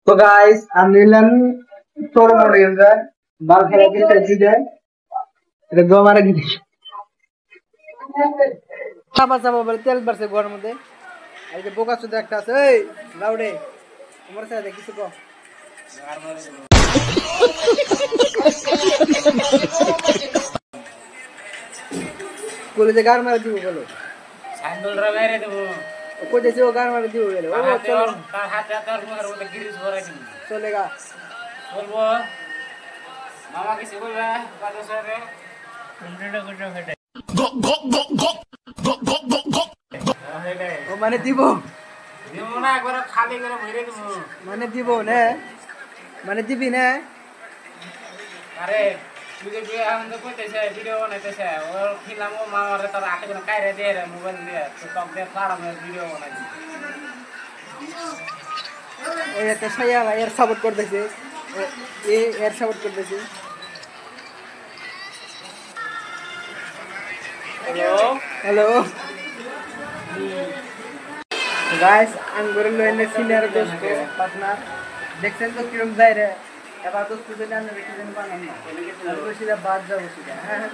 तो गाइस আমি নিলাম তোর মনে যায় বাল খেলা কি তেজি দেয় এটা দো মারা কি চাপা চাপা বলে তেল বাড়ছে গরম মধ্যে এই যে বোকা চোদা একটা আছে এই লাউডে তোমার সাথে কিছু কো কোলে যে গার মারা দিব বলো সাইকেল রে মেরে দেব को जैसे वो गार मार दी हो गए वो चलो তার হাত হাত মুখের মধ্যে গ্রিস ভরাই দিন चलेगा বলবো মামা কিছু বলবে কাজে স্যারে কুন্ডটা কুন্ডা ফেটে গো গো গো গো গো গো গো গো ও মানে দিব দিব না একবার খালি করে ভরে দেব মানে দিবি না আরে তুই যে এখন তো কইতেছে ভিডিও বানাইতেছে ওর খিলাম ও মামারে তার আটে করে কাইরে দিয়ে রে মোবাইল দিয়ে তো টক দিয়ে ফাড়ানো ভিডিও বানাই ওই একটা ছায়া এর সাপোর্ট করতেছে এর সাপোর্ট করতেছে हेलो गाइस अंगूर लेने सीनियर दोस्त पार्टनर দেখছেন তো কিরম যায় রে এবার তো স্টুডেন্ট আনলে কি জানি বানান না বসে বাদ যাবো সেটা হ্যাঁ